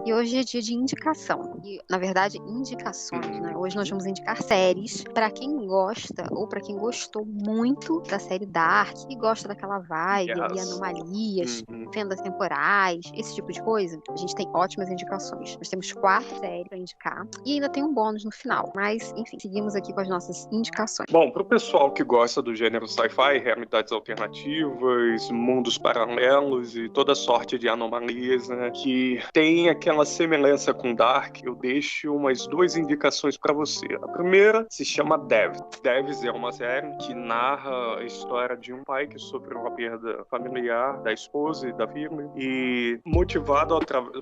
E hoje é dia de indicação. E, na verdade, indicações, né? Hoje nós vamos indicar séries para quem gosta ou para quem gostou muito da série Dark e gosta daquela vibe ali, anomalias, fendas temporais, esse tipo de coisa. A gente tem ótimas indicações. Nós temos 4 séries para indicar e ainda tem um bônus no final. Mas, enfim, seguimos aqui com as nossas indicações. Bom, pro pessoal que gosta do gênero sci-fi, realidades alternativas, mundos paralelos e toda sorte de anomalias, né, que tem aquela semelhança com Dark, eu deixo umas 2 indicações para você. A primeira se chama Devs. Devs é uma série que narra a história de um pai que sofreu uma perda familiar da esposa e da filha e, motivado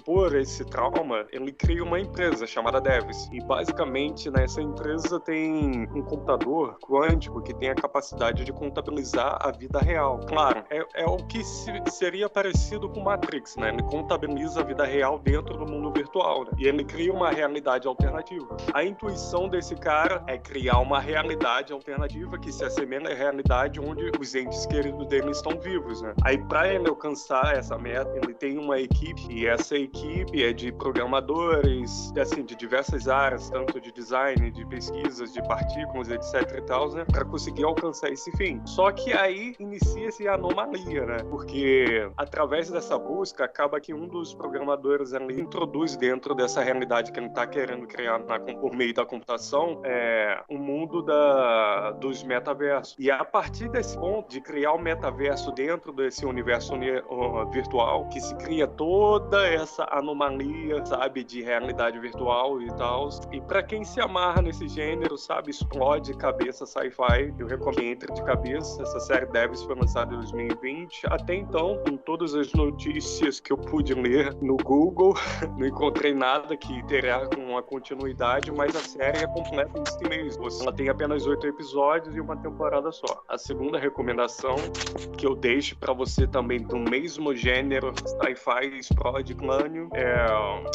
por esse trauma, ele cria uma empresa chamada Devs. E basicamente nessa empresa tem um computador quântico que tem a capacidade de contabilizar a vida real. Claro, é o que seria parecido com Matrix, né? Ele contabiliza a vida real dentro do mundo virtual, né? E ele cria uma realidade alternativa. A intuição desse cara é criar uma realidade alternativa que se assemelha à realidade onde os entes queridos dele estão vivos, né? Aí, para ele alcançar essa meta, ele tem uma equipe, e essa equipe é de programadores, assim, de diversas áreas, tanto de design, de pesquisas, de partículas, etc e tal, né? Para conseguir alcançar esse fim. Só que aí inicia-se a anomalia, né? Porque através dessa busca, acaba que um dos programadores ali introduz dentro dessa realidade que ele está querendo criar por meio da computação um mundo dos metaversos. E a partir desse ponto de criar o metaverso dentro desse universo virtual, que se cria toda essa anomalia, sabe, de realidade virtual e tal. E para quem se amarra nesse gênero, sabe, explode cabeça sci-fi, eu recomendo Entre de Cabeça. Essa série Devs foi lançada em 2020. Até então, em todas as notícias que eu pude ler no Google, não encontrei nada que terá uma continuidade, mas a série é completa em si mesmo. Ela tem apenas 8 episódios e uma temporada só. A segunda recomendação que eu deixo para você também do mesmo gênero sci-fi explode clânio é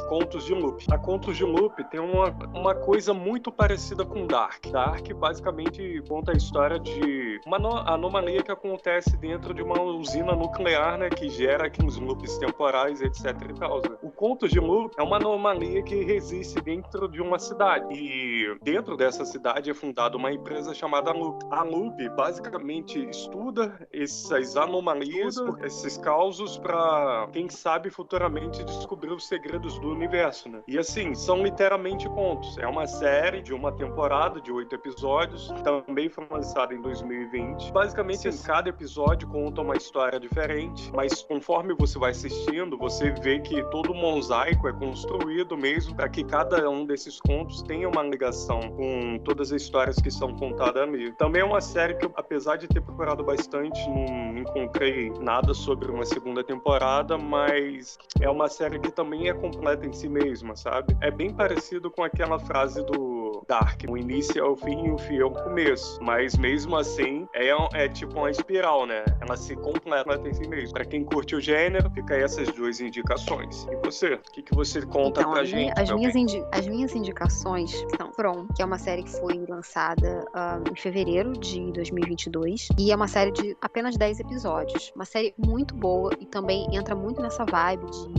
Contos de Loop. A Contos de Loop tem uma coisa muito parecida com Dark. Dark basicamente conta a história de uma anomalia que acontece dentro de uma usina nuclear, né, que gera aqueles loops temporais, etc e tal. O Contos de Loop é uma anomalia que resiste dentro de uma cidade. E dentro dessa cidade é fundada uma empresa chamada Loop. A Loop basicamente estuda essas anomalias, esses causos, para, quem sabe, futuramente descobrir os segredos do universo, né? E assim, são literalmente contos. É uma série de uma temporada de 8 episódios, também foi lançada em 2020. Basicamente, cada episódio conta uma história diferente, mas conforme você vai assistindo, você vê que todo o mosaico é construído mesmo para que cada um desses contos tenha uma ligação com todas as histórias que são contadas ali. Também é uma série que, apesar de ter procurado bastante, não encontrei nada sobre uma segunda temporada, mas é uma série que também é completa em si mesma, sabe? É bem parecido com aquela frase do Dark: o início é o fim e o fim é o começo. Mas mesmo assim, é tipo uma espiral, né? Ela se completa em si mesma. Pra quem curte o gênero, fica aí essas 2 indicações. E você? O que você conta então, pra gente? As minhas indicações são From, que é uma série que foi lançada em fevereiro de 2022, e é uma série de apenas 10 episódios. Uma série muito boa e também entra muito nessa vibe de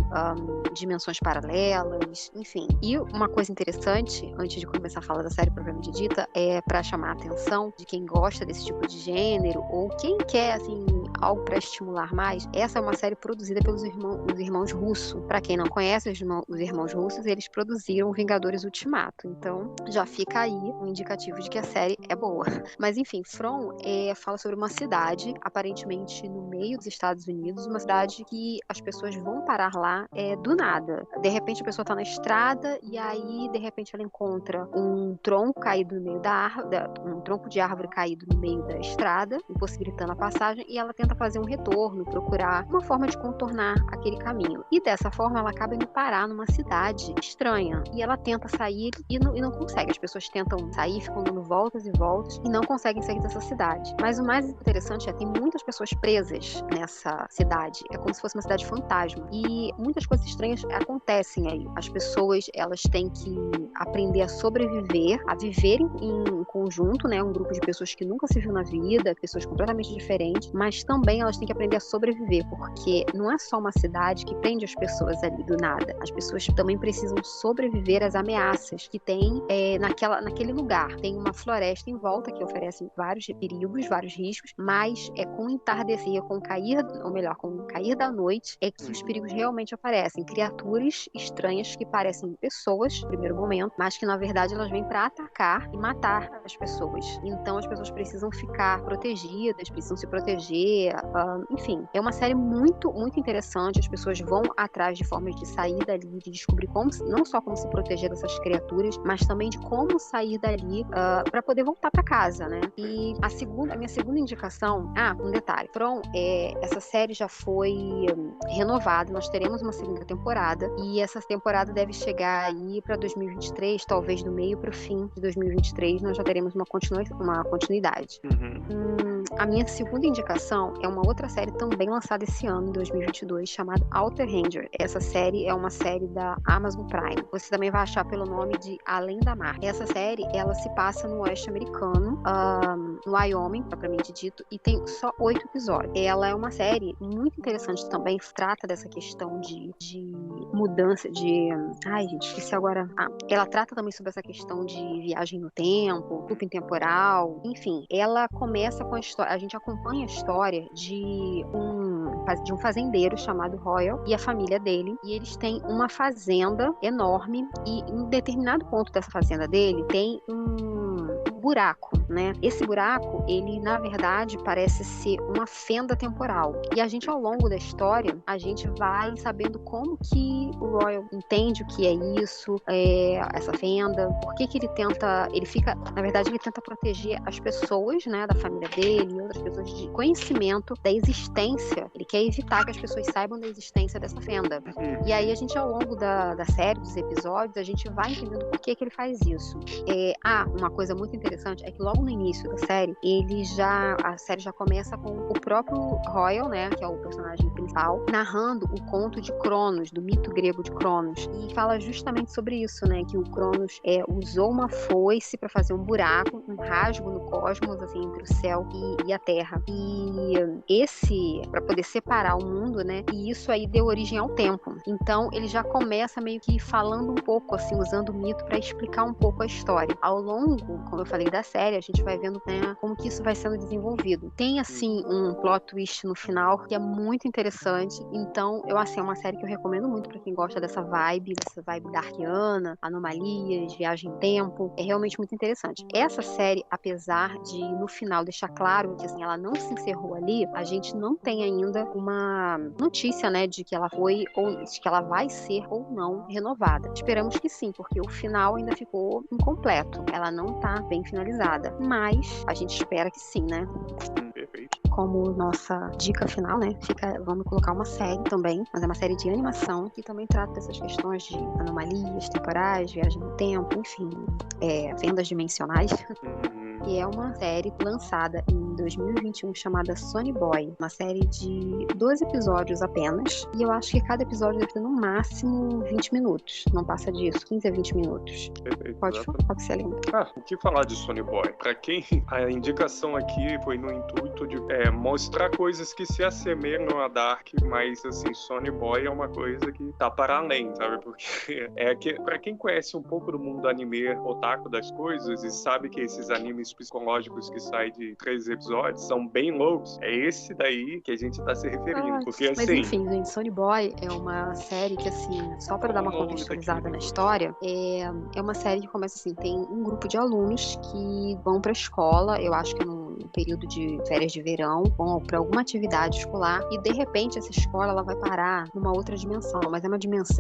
dimensões paralelas, enfim. E uma coisa interessante, antes de começar a falar da série propriamente dita, é para chamar a atenção de quem gosta desse tipo de gênero ou quem quer, assim, algo para estimular mais. Essa é uma série produzida pelos irmãos Russo. Para quem não conhece os irmãos Russos, eles produziram Vingadores Ultimato. Então, já fica aí um indicativo de que a série é boa. Mas, enfim, From fala sobre uma cidade, aparentemente no meio dos Estados Unidos, uma cidade que as pessoas vão parar lá do nada. De repente, a pessoa está na estrada e aí, de repente, ela encontra um tronco caído no meio um tronco de árvore caído no meio da estrada, impossibilitando a passagem, e ela tenta fazer um retorno, procurar uma forma de contornar aquele caminho. E dessa forma, ela acaba indo parar numa cidade estranha. E ela tenta sair e não consegue. As pessoas tentam sair, ficam dando voltas e voltas e não conseguem sair dessa cidade. Mas o mais interessante tem muitas pessoas presas nessa cidade. É como se fosse uma cidade fantasma. E muitas coisas estranhas acontecem aí. As pessoas, elas têm que aprender a sobreviver, a viver em conjunto, né? Um grupo de pessoas que nunca se viu na vida, pessoas completamente diferentes, mas também elas têm que aprender a sobreviver, porque não é só uma cidade que prende as pessoas ali do nada. As pessoas também precisam sobreviver às ameaças que tem naquele lugar. Tem uma floresta em volta que oferece vários perigos, vários riscos, mas com o entardecer, com o cair da noite, é que os perigos realmente aparecem. Criaturas estranhas que parecem pessoas, no primeiro momento, mas que na verdade elas vêm para atacar e matar as pessoas. Então as pessoas precisam ficar protegidas, precisam se proteger, enfim. É uma série muito, muito interessante. As pessoas vão atrás de formas de sair dali, de descobrir não só como se proteger dessas criaturas, mas também de como sair dali para poder voltar para casa, né? E a minha segunda indicação, um detalhe, essa série já foi renovada, nós teremos uma segunda temporada, e essa temporada deve chegar aí para 2023, talvez do meio para o fim de 2023, nós já teremos uma continuidade. A minha segunda indicação é uma outra série também lançada esse ano, em 2022, chamada Outer Ranger. Essa série é uma série da Amazon Prime. Você também vai achar pelo nome de Além da Mar. Essa série, ela se passa no oeste americano, no Wyoming, propriamente dito, e tem só 8 episódios. Ela é uma série muito interessante também, trata dessa questão de mudança de... Ai, gente, esqueci agora. Ela trata também sobre essa questão de viagem no tempo, looping temporal, enfim. Ela começa com a história, a gente acompanha a história de um fazendeiro chamado Royal e a família dele, e eles têm uma fazenda enorme, e em determinado ponto dessa fazenda dele tem um buraco, né? Esse buraco, ele na verdade parece ser uma fenda temporal, e a gente ao longo da história, a gente vai sabendo como que o Royal entende o que é isso, essa fenda, por que ele tenta, ele tenta proteger as pessoas, né, da família dele e outras pessoas de conhecimento da existência, ele quer evitar que as pessoas saibam da existência dessa fenda. E aí a gente ao longo da série, dos episódios, a gente vai entendendo por que ele faz isso. Uma coisa muito interessante é que logo no início da série, a série já começa com o próprio Royal, né, que é o personagem principal, narrando o conto de Cronos, do mito grego de Cronos, e fala justamente sobre isso, né, que o Cronos usou uma foice para fazer um buraco, um rasgo no cosmos, assim, entre o céu e a terra. E para poder separar o mundo, né, e isso aí deu origem ao tempo. Então ele já começa meio que falando um pouco, assim, usando o mito para explicar um pouco a história. Ao longo, como eu falei, da série, a gente vai vendo, né, como que isso vai sendo desenvolvido. Tem, assim, um plot twist no final que é muito interessante. Então, é uma série que eu recomendo muito para quem gosta dessa vibe darkiana, anomalias, viagem em tempo. É realmente muito interessante. Essa série, apesar de no final deixar claro que, assim, ela não se encerrou ali, a gente não tem ainda uma notícia, né, de que ela foi ou de que ela vai ser ou não renovada. Esperamos que sim, porque o final ainda ficou incompleto. Ela não tá bem finalizada, mas a gente espera que sim, né? Perfeito. Como nossa dica final, né? Vamos colocar uma série também, mas é uma série de animação que também trata dessas questões de anomalias temporais, viagem no tempo, enfim, vendas dimensionais. E é uma série lançada em 2021 chamada Sonny Boy, uma série de 12 episódios apenas, e eu acho que cada episódio deve ter no máximo 20 minutos, não passa disso, 15 a 20 minutos. Perfeito, pode falar, Marcelinho. O que falar de Sonny Boy? Pra quem a indicação aqui foi no intuito de mostrar coisas que se assemelham a Dark, mas assim, Sonny Boy é uma coisa que tá para além, sabe? Porque pra quem conhece um pouco do mundo anime, otaku das coisas, e sabe que esses animes psicológicos que saem de 3 episódios são bem loucos, é esse daí que a gente tá se referindo. Porque, mas assim, enfim, gente, Sonny Boy é uma série que, assim, só para dar uma contextualizada na história, é uma série que começa assim, tem um grupo de alunos que vão pra escola, eu acho que no período de férias de verão, vão para alguma atividade escolar, e de repente essa escola ela vai parar numa outra dimensão, mas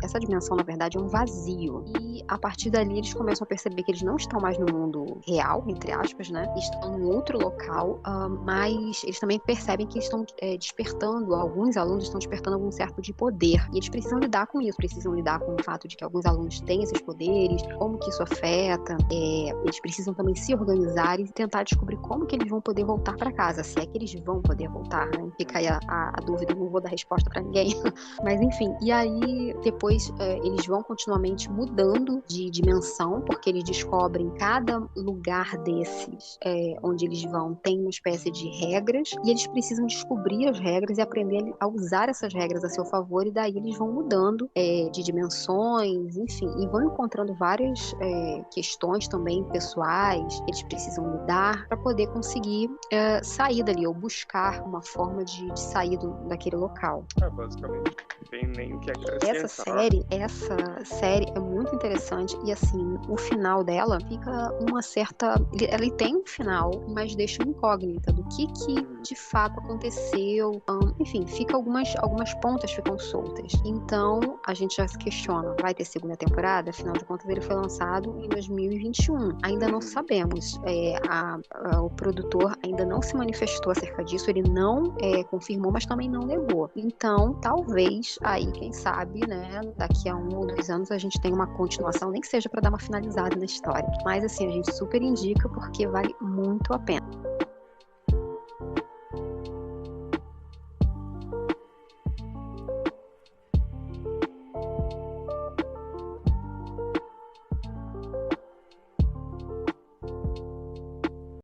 essa dimensão na verdade é um vazio, e a partir dali eles começam a perceber que eles não estão mais no mundo real, entre aspas, né, estão em outro local, mas eles também percebem que estão despertando, alguns alunos estão despertando algum certo de poder, e eles precisam lidar com isso, precisam lidar com o fato de que alguns alunos têm esses poderes, como que isso afeta, eles precisam também se organizar e tentar descobrir como que eles vão poder voltar para casa, se é que eles vão poder voltar, né? Fica aí a dúvida, não vou dar resposta para ninguém. Mas enfim, e aí depois eles vão continuamente mudando de dimensão, porque eles descobrem cada lugar desses onde eles vão tem uma espécie de regras, e eles precisam descobrir as regras e aprender a usar essas regras a seu favor, e daí eles vão mudando de dimensões, enfim, e vão encontrando várias questões também pessoais que eles precisam lidar para poder conseguir sair dali, ou buscar uma forma de sair daquele local. Basicamente, não tem nem o que acrescentar. Essa série é muito interessante, e assim, o final dela fica uma certa... Ele tem um final, mas deixa uma incógnita do que de fato aconteceu. Enfim, fica algumas pontas ficam soltas. Então, a gente já se questiona, vai ter segunda temporada? Afinal de contas, ele foi lançado em 2021. Ainda não sabemos. O produtor ainda não se manifestou acerca disso, ele não confirmou, mas também não negou. Então, talvez, aí, quem sabe, né, daqui a 1 ou 2 anos a gente tenha uma continuação, nem que seja para dar uma finalizada na história. Mas, assim, a gente super indica porque vale muito a pena.